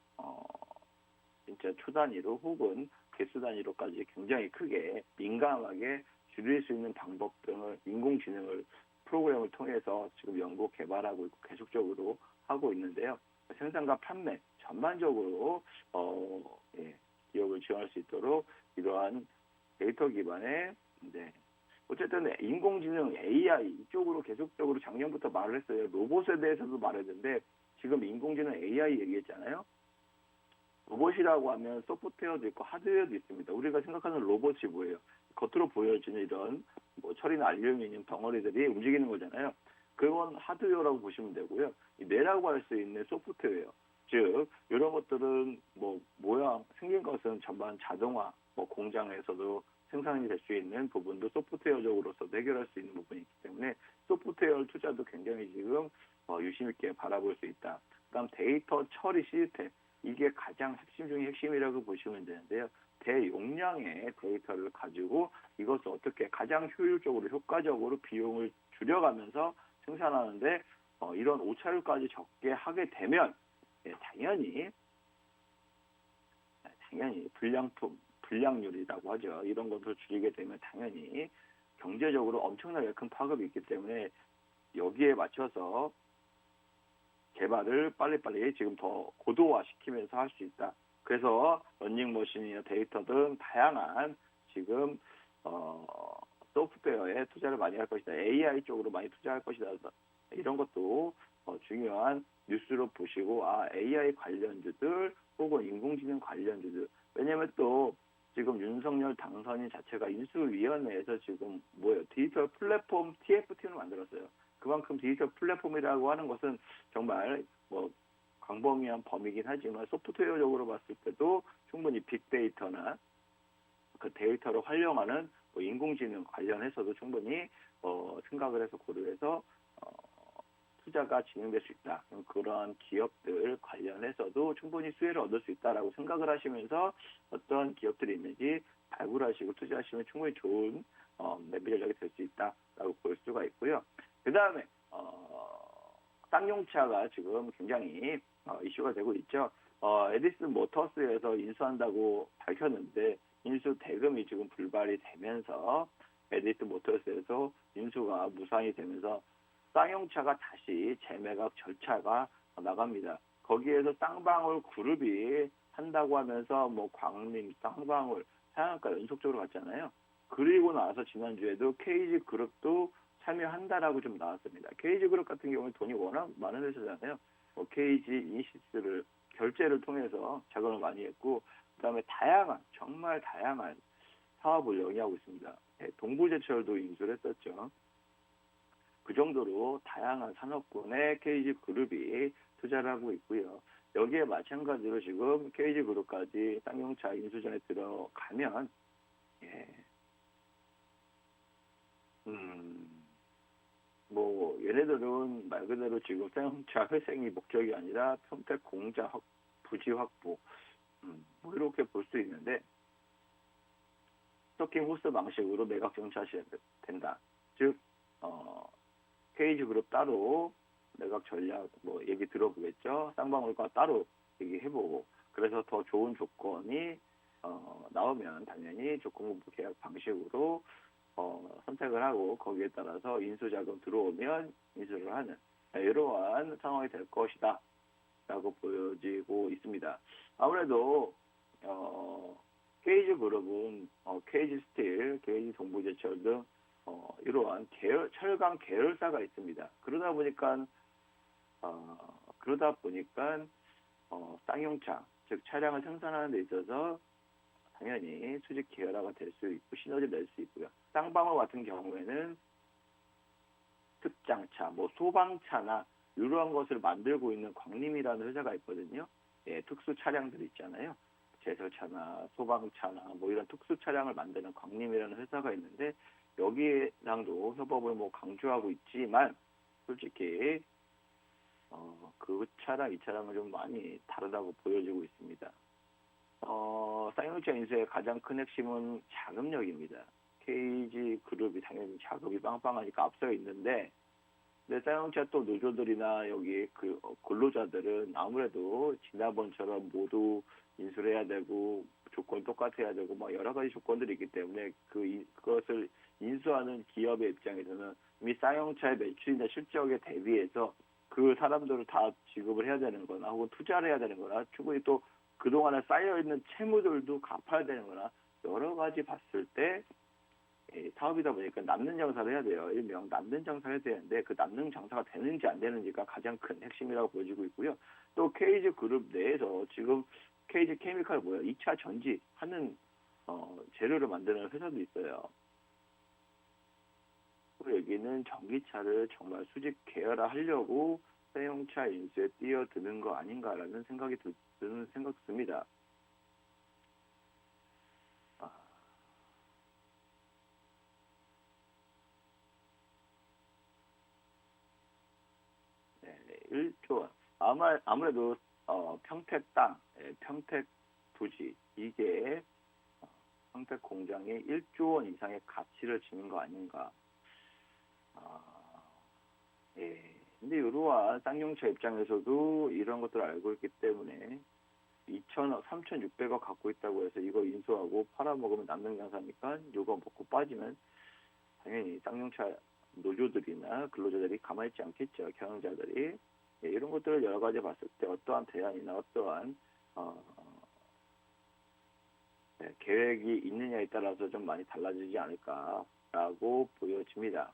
진짜 초단위로 혹은 개수 단위로까지 굉장히 크게 민감하게 줄일 수 있는 방법 등을 인공지능을 프로그램을 통해서 지금 연구 개발하고 있고 계속적으로 하고 있는데요. 생산과 판매 전반적으로 기업을 지원할 수 있도록 이러한 데이터 기반의 어쨌든 인공지능 AI 이쪽으로 계속적으로 작년부터 말을 했어요. 로봇에 대해서도 말했는데 지금 인공지능 AI 얘기했잖아요. 로봇이라고 하면 소프트웨어도 있고 하드웨어도 있습니다. 우리가 생각하는 로봇이 뭐예요? 겉으로 보여지는 이런 철이나 알루미늄 덩어리들이 움직이는 거잖아요. 그건 하드웨어라고 보시면 되고요. 뇌라고 할 수 있는 소프트웨어. 즉 이런 것들은 모양 생긴 것은 전반 자동화 공장에서도 생산이 될 수 있는 부분도 소프트웨어적으로서도 해결할 수 있는 부분이 있기 때문에 소프트웨어 투자도 굉장히 지금 유심 있게 바라볼 수 있다. 그다음 데이터 처리 시스템 이게 가장 핵심 중에 핵심이라고 보시면 되는데요. 대용량의 데이터를 가지고 이것을 어떻게 가장 효율적으로 효과적으로 비용을 줄여가면서 생산하는데 이런 오차율까지 적게 하게 되면 당연히 불량률이라고 하죠. 이런 것을 줄이게 되면 당연히 경제적으로 엄청나게 큰 파급이 있기 때문에 여기에 맞춰서 개발을 빨리빨리 지금 더 고도화시키면서 할 수 있다. 그래서 러닝머신이나 데이터 등 다양한 지금 소프트웨어에 투자를 많이 할 것이다. AI 쪽으로 많이 투자할 것이다. 이런 것도 중요한 뉴스로 보시고 AI 관련주들 혹은 인공지능 관련주들 왜냐하면 또 지금 윤석열 당선인 자체가 인수위원회에서 지금 디지털 플랫폼 TFT를 만들었어요. 그만큼 디지털 플랫폼이라고 하는 것은 정말 광범위한 범위긴 하지만 소프트웨어적으로 봤을 때도 충분히 빅데이터나 그 데이터를 활용하는 인공지능 관련해서도 충분히 생각을 해서 고려해서 투자가 진행될 수 있다. 그런 기업들 관련해서도 충분히 수혜를 얻을 수 있다라고 생각을 하시면서 어떤 기업들이 있는지 발굴하시고 투자하시면 충분히 좋은 매매 전략이 될 수 있다라고 볼 수가 있고요. 그 다음에 쌍용차가 지금 굉장히 이슈가 되고 있죠. 에디슨 모터스에서 인수한다고 밝혔는데 인수 대금이 지금 불발이 되면서 에디슨 모터스에서 인수가 무산이 되면서 쌍용차가 다시 재매각 절차가 나갑니다. 거기에서 쌍방울 그룹이 한다고 하면서 광림, 쌍방울, 상한가 연속적으로 갔잖아요. 그리고 나서 지난주에도 KG 그룹도 참여한다라고 좀 나왔습니다. KG 그룹 같은 경우는 돈이 워낙 많은 회사잖아요. KG 이니시스를 결제를 통해서 자금을 많이 했고 그다음에 다양한 정말 다양한 사업을 영위하고 있습니다. 예, 동부제철도 인수를 했었죠. 그 정도로 다양한 산업군에 KG그룹이 투자를 하고 있고요. 여기에 마찬가지로 지금 KG그룹까지 쌍용차 인수전에 들어가면 예, 뭐 얘네들은 말 그대로 지금 쌍용차 회생이 목적이 아니라 평택 공장 부지 확보 뭐 이렇게 볼 수 있는데 스토킹 호스 방식으로 매각 정차시 된다. 즉 KG그룹 따로 매각 전략 뭐 얘기 들어보겠죠. 쌍방울과 따로 얘기해보고 그래서 더 좋은 조건이 나오면 당연히 조건부 계약 방식으로 선택을 하고 거기에 따라서 인수자금 들어오면 인수를 하는 이러한 상황이 될 것이다 라고 보여지고 있습니다. 아무래도 KG그룹은 KG스틸, KG동부제철 등 이러한 철강 계열사가 있습니다. 그러다 보니까 쌍용차 즉 차량을 생산하는 데 있어서 당연히 수직 계열화가 될 수 있고 시너지를 낼 수 있고요. 쌍방울 같은 경우에는 특장차, 뭐 소방차나 이러한 것을 만들고 있는 광림이라는 회사가 있거든요. 예, 특수 차량들 있잖아요. 제설차나 소방차나 뭐 이런 특수 차량을 만드는 광림이라는 회사가 있는데 여기랑도 협업을 뭐 강조하고 있지만 솔직히 그 차랑 이 차량은 좀 많이 다르다고 보여지고 있습니다. 쌍용차 인수의 가장 큰 핵심은 자금력입니다. KG그룹이 당연히 자금이 빵빵하니까 앞서 있는데 근데 쌍용차 또 노조들이나 여기 그 근로자들은 아무래도 지난번처럼 모두 인수를 해야 되고 조건 똑같아야 되고 뭐 여러 가지 조건들이 있기 때문에 그것을 인수하는 기업의 입장에서는 이미 쌍용차의 매출이나 실적에 대비해서 그 사람들을 다 지급을 해야 되는 거나 혹은 투자를 해야 되는 거나 충분히 또 그동안에 쌓여있는 채무들도 갚아야 되는 거나 여러 가지 봤을 때 사업이다 보니까 남는 장사를 해야 돼요. 일명 남는 장사를 해야 되는데 그 남는 장사가 되는지 안 되는지가 가장 큰 핵심이라고 보여지고 있고요. 또 KG그룹 내에서 지금 KG케미칼 2차 전지하는 재료를 만드는 회사도 있어요. 여기는 전기차를 정말 수직 계열화하려고 쌍용차 인수에 뛰어드는 거 아닌가라는 생각이 드는 생각 듭니다. 네, 1조 원. 아무래도 평택 땅, 평택 부지 이게 평택 공장이 1조 원 이상의 가치를 지닌 거 아닌가. 예. 근데 이러한 쌍용차 입장에서도 이런 것들을 알고 있기 때문에 2,000억, 3,600억 갖고 있다고 해서 이거 인수하고 팔아먹으면 남는 장사니까 이거 먹고 빠지면 당연히 쌍용차 노조들이나 근로자들이 가만히 있지 않겠죠. 경영자들이. 예, 이런 것들을 여러 가지 봤을 때 어떠한 대안이나 어떠한 계획이 있느냐에 따라서 좀 많이 달라지지 않을까라고 보여집니다.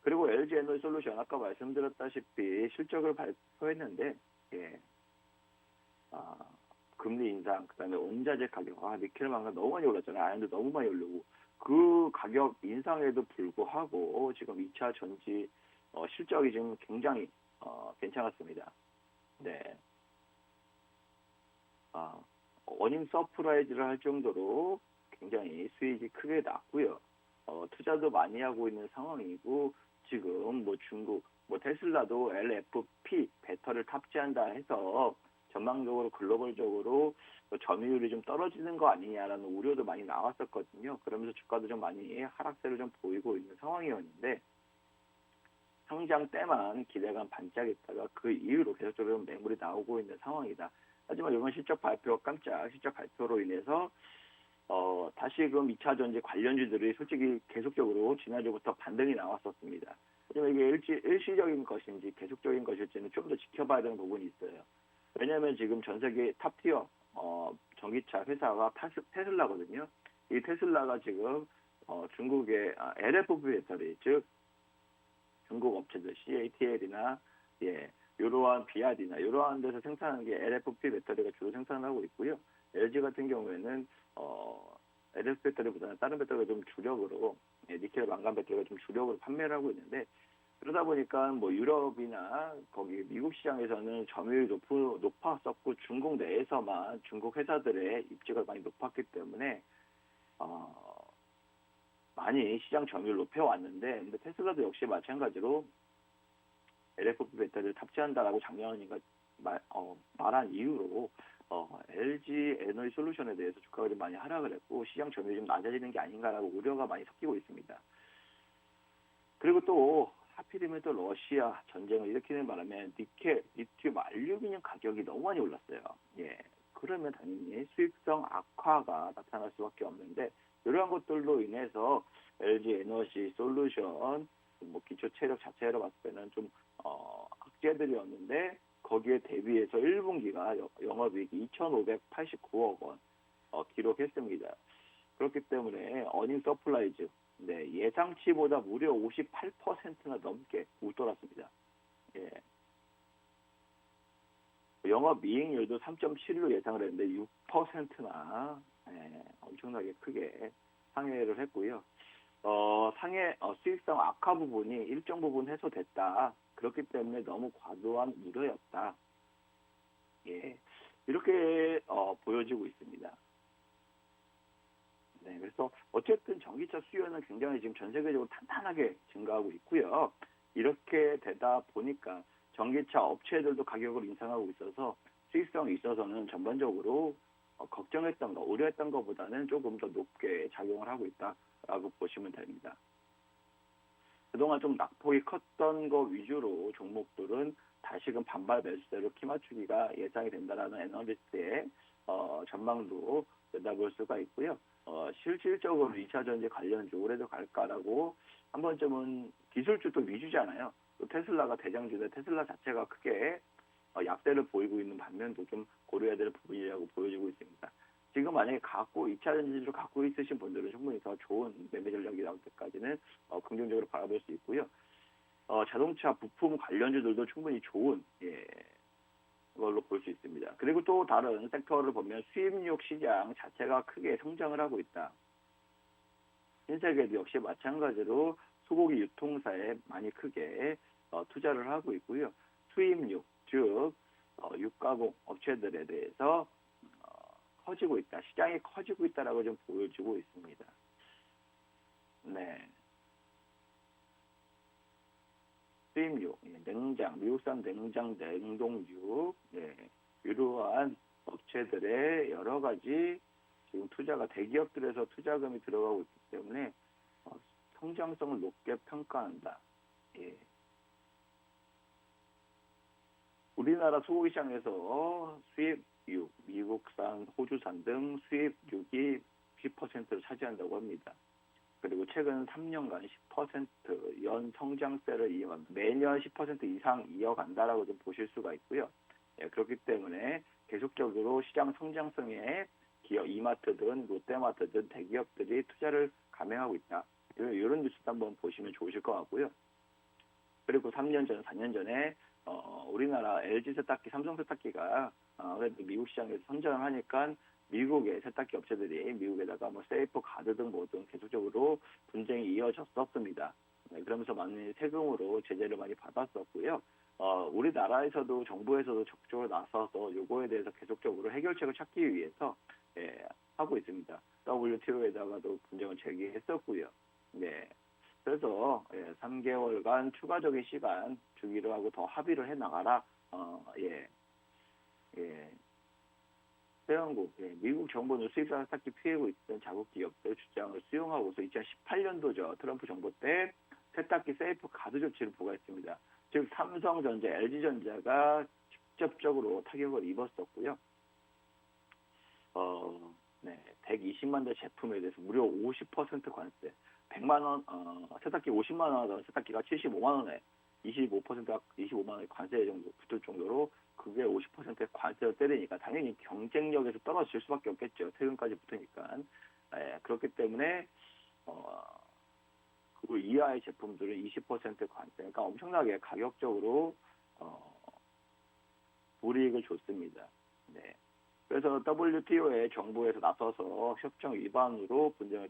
그리고 LG에너지솔루션 아까 말씀드렸다시피 실적을 발표했는데 금리 인상 그다음에 원자재 가격 니켈만가 너무 많이 올랐잖아요. 아연도 너무 많이 오르고 그 가격 인상에도 불구하고 지금 2차 전지 실적이 지금 굉장히 괜찮았습니다. 네. 어닝 서프라이즈를 할 정도로 굉장히 수익이 크게 났고요. 투자도 많이 하고 있는 상황이고 지금 뭐 중국 테슬라도 LFP 배터리를 탑재한다 해서 전망적으로 글로벌적으로 점유율이 좀 떨어지는 거 아니냐라는 우려도 많이 나왔었거든요. 그러면서 주가도 좀 많이 하락세를 좀 보이고 있는 상황이었는데 상장 때만 기대감 반짝했다가 그 이후로 계속적으로 매물이 나오고 있는 상황이다. 하지만 이번 깜짝 실적 발표로 인해서 다시금 2차 전지 관련주들이 솔직히 계속적으로 지난주부터 반등이 나왔었습니다. 하지만 이게 일시적인 것인지 계속적인 것일지는 좀 더 지켜봐야 되는 부분이 있어요. 왜냐하면 지금 전 세계 탑티어 전기차 회사가 테슬라거든요. 이 테슬라가 지금 중국의 LFP 배터리, 즉 중국 업체들 CATL이나 이러한 비아디나 이러한 데서 생산하는 게 LFP 배터리가 주로 생산하고 있고요. LG 같은 경우에는 LFP 배터리보다는 다른 배터리가 좀 주력으로 니켈 망간 배터리가 좀 주력으로 판매를 하고 있는데 그러다 보니까 뭐 유럽이나 거기 미국 시장에서는 점유율이 높았었고 중국 내에서만 중국 회사들의 입지가 많이 높았기 때문에 많이 시장 점유율 높여왔는데 근데 테슬라도 역시 마찬가지로 LFP 배터리를 탑재한다라고 작년인가 말한 이후로 LG 에너지 솔루션에 대해서 주가가 좀 많이 하락을 했고 시장 점유율이 좀 낮아지는 게 아닌가라고 우려가 많이 섞이고 있습니다. 그리고 또 하필이면 또 러시아 전쟁을 일으키는 바람에 니켈, 리튬, 알루미늄 가격이 너무 많이 올랐어요. 예, 그러면 당연히 수익성 악화가 나타날 수밖에 없는데 이러한 것들로 인해서 LG 에너지 솔루션 뭐 기초 체력 자체로 봤을 때는 좀 악재들이었는데 거기에 대비해서 1분기가 영업이익이 2,589억 원 기록했습니다. 그렇기 때문에 어닝 서플라이즈 예상치보다 무려 58%나 넘게 웃돌았습니다. 예. 영업이익률도 3.7로 예상을 했는데 6%나 엄청나게 크게 상회를 했고요. 상해 수익성 악화 부분이 일정 부분 해소됐다. 그렇기 때문에 너무 과도한 우려였다. 예, 이렇게 보여지고 있습니다. 네, 그래서 어쨌든 전기차 수요는 굉장히 지금 전 세계적으로 탄탄하게 증가하고 있고요. 이렇게 되다 보니까 전기차 업체들도 가격을 인상하고 있어서 수익성에 있어서는 전반적으로 걱정했던 거, 우려했던 것보다는 조금 더 높게 작용을 하고 있다라고 보시면 됩니다. 그동안 좀 낙폭이 컸던 거 위주로 종목들은 다시금 반발 매수세로 키 맞추기가 예상이 된다라는 애널리스트의 전망도 내다볼 수가 있고요. 실질적으로 2차 전지 관련주 올해도 갈까라고 한 번쯤은 기술주도 위주잖아요. 또 테슬라가 대장주인데 테슬라 자체가 크게 약세를 보이고 있는 반면도 좀 고려해야 될 부분이라고 보여지고 있습니다. 지금 만약에 2차 전지를 갖고 있으신 분들은 충분히 더 좋은 매매 전략이 나올 때까지는 긍정적으로 바라볼 수 있고요. 자동차 부품 관련주들도 충분히 좋은 걸로 볼 수 있습니다. 그리고 또 다른 섹터를 보면 수입육 시장 자체가 크게 성장을 하고 있다. 신세계도 역시 마찬가지로 소고기 유통사에 많이 크게 투자를 하고 있고요. 수입육, 즉 육가공 업체들에 대해서 커지고 있다. 시장이 커지고 있다라고 좀 보여주고 있습니다. 네. 수입육, 냉장, 미국산 냉장, 냉동육, 이러한 업체들의 여러 가지 지금 투자가 대기업들에서 투자금이 들어가고 있기 때문에 성장성을 높게 평가한다. 예. 우리나라 소고기 시장에서 수입육, 미국산, 호주산 등 수입육이 10%를 차지한다고 합니다. 그리고 최근 3년간 10% 성장세를 이어간다. 매년 10% 이상 이어간다라고 좀 보실 수가 있고요. 그렇기 때문에 계속적으로 시장 성장성에 기업, 이마트든 롯데마트든 대기업들이 투자를 감행하고 있다. 이런 뉴스도 한번 보시면 좋으실 것 같고요. 그리고 3년 전, 4년 전에 우리나라 LG 세탁기, 삼성 세탁기가 그래도 미국 시장에서 선전을 하니까 미국의 세탁기 업체들이 미국에다가 뭐 세이프 가드 등 뭐든 계속적으로 분쟁이 이어졌었습니다. 그러면서 많은 세금으로 제재를 많이 받았었고요. 우리나라에서도 정부에서도 적극적으로 나서서 요거에 대해서 계속적으로 해결책을 찾기 위해서 하고 있습니다. WTO에다가도 분쟁을 제기했었고요. 네. 그래서 3개월간 추가적인 시간 주기로 하고 더 합의를 해나가라. 세원국, 미국 정부는 수입산 세탁기 피해고 있던 자국 기업들 주장을 수용하고서 2018년도죠. 트럼프 정부 때 세탁기 세이프 가드 조치를 부과했습니다. 즉 삼성전자, LG전자가 직접적으로 타격을 입었었고요. 120만 대 제품에 대해서 무려 50% 관세, 100만 원, 세탁기 50만 원 하던 세탁기가 75만 원에 25만 원의 관세 정도 붙을 정도로 그게 50%의 관세를 때리니까 당연히 경쟁력에서 떨어질 수밖에 없겠죠. 세금까지 붙으니까. 그렇기 때문에 그 이하의 제품들은 20% 관세. 그러니까 엄청나게 가격적으로 불이익을 줬습니다. 네. 그래서 WTO에 정부에서 나서서 협정 위반으로 분쟁을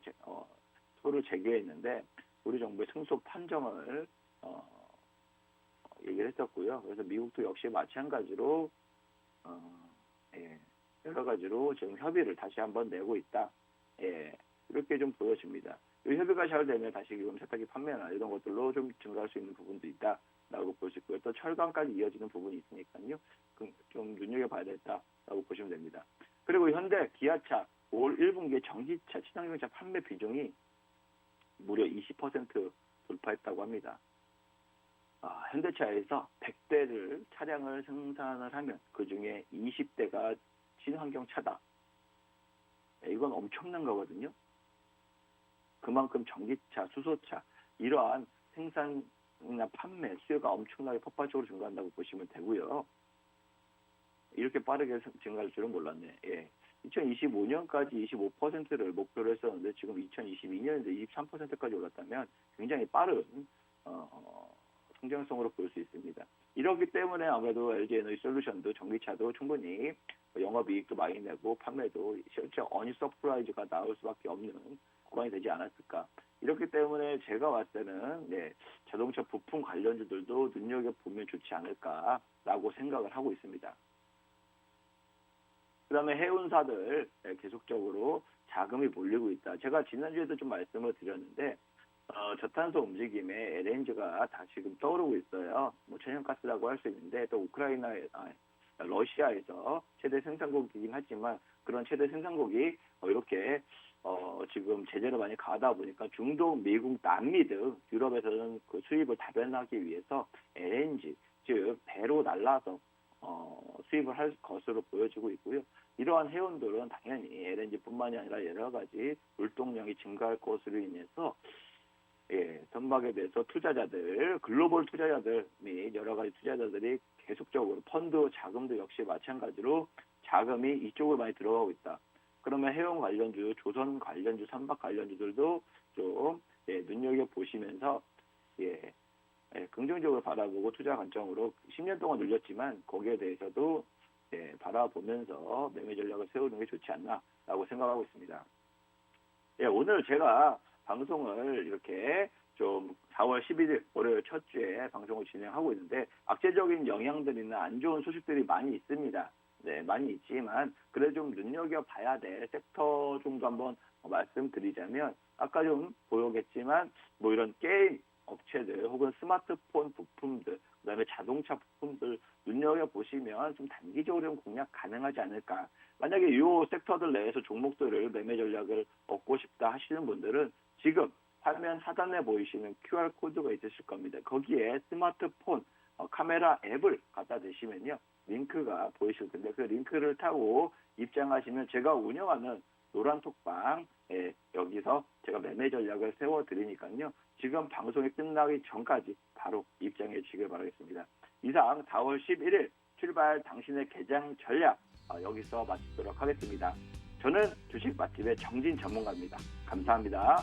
토를 제기했는데 우리 정부의 승소 판정을 얘기를 했었고요. 그래서 미국도 역시 마찬가지로 예, 여러 가지로 지금 협의를 다시 한번 내고 있다. 예, 이렇게 좀 보여집니다. 이 협의가 잘 되면 다시 지금 세탁기 판매나 이런 것들로 좀 증가할 수 있는 부분도 있다라고 볼 수 있고요. 또 철강까지 이어지는 부분이 있으니까요. 좀 눈여겨봐야 되겠다라고 보시면 됩니다. 그리고 현대, 기아차 올 1분기에 전기차, 친환경차 판매 비중이 무려 20% 돌파했다고 합니다. 현대차에서 100대를 차량을 생산을 하면 그중에 20대가 친환경차다. 이건 엄청난 거거든요. 그만큼 전기차, 수소차 이러한 생산이나 판매 수요가 엄청나게 폭발적으로 증가한다고 보시면 되고요. 이렇게 빠르게 증가할 줄은 몰랐네. 예. 2025년까지 25%를 목표로 했었는데 지금 2022년인데 23%까지 올랐다면 굉장히 빠른 성장성으로 볼 수 있습니다. 이렇기 때문에 아무래도 LG에너지솔루션도 전기차도 충분히 영업이익도 많이 내고 판매도 실제 어니 서프라이즈가 나올 수밖에 없는 구간이 되지 않았을까. 이렇기 때문에 제가 봤을 때는 자동차 부품 관련주들도 눈여겨보면 좋지 않을까라고 생각을 하고 있습니다. 그 다음에 해운사들 계속적으로 자금이 몰리고 있다. 제가 지난주에도 좀 말씀을 드렸는데 저탄소 움직임에 LNG가 다 지금 떠오르고 있어요. 뭐 천연가스라고 할 수 있는데 또 러시아에서 최대 생산국이긴 하지만 그런 최대 생산국이 이렇게 지금 제재를 많이 가하다 보니까 중동, 미국, 남미 등 유럽에서는 그 수입을 다변하기 위해서 LNG, 즉 배로 날라서 수입을 할 것으로 보여지고 있고요. 이러한 해운들은 당연히 LNG뿐만이 아니라 여러 가지 물동량이 증가할 것으로 인해서 선박에 대해서 투자자들, 글로벌 투자자들 및 여러 가지 투자자들이 계속적으로 펀드 자금도 역시 마찬가지로 자금이 이쪽으로 많이 들어가고 있다. 그러면 해운 관련주, 조선 관련주, 선박 관련주들도 좀 눈여겨보시면서 긍정적으로 바라보고 투자 관점으로 10년 동안 늘렸지만 거기에 대해서도 바라보면서 매매 전략을 세우는 게 좋지 않나라고 생각하고 있습니다. 오늘 제가 방송을 이렇게 좀 4월 11일 월요일 첫 주에 방송을 진행하고 있는데 악재적인 영향들이나 안 좋은 소식들이 많이 있습니다. 많이 있지만 그래도 좀 눈여겨봐야 될 섹터 정도 한번 말씀드리자면 아까 좀 보였겠지만 뭐 이런 게임 업체들 혹은 스마트폰 부품들 그다음에 자동차 부품들 눈여겨보시면 좀 단기적으로 공략 가능하지 않을까. 만약에 이 섹터들 내에서 종목들을 매매 전략을 얻고 싶다 하시는 분들은 지금 화면 하단에 보이시는 QR코드가 있으실 겁니다. 거기에 스마트폰 카메라 앱을 갖다 대시면요. 링크가 보이실 텐데 그 링크를 타고 입장하시면 제가 운영하는 노란톡방 여기서 제가 매매 전략을 세워드리니까요. 지금 방송이 끝나기 전까지 바로 입장해 주시길 바라겠습니다. 이상 4월 11일 출발 당신의 개장 전략 여기서 마치도록 하겠습니다. 저는 주식 맛집의 정진 전문가입니다. 감사합니다.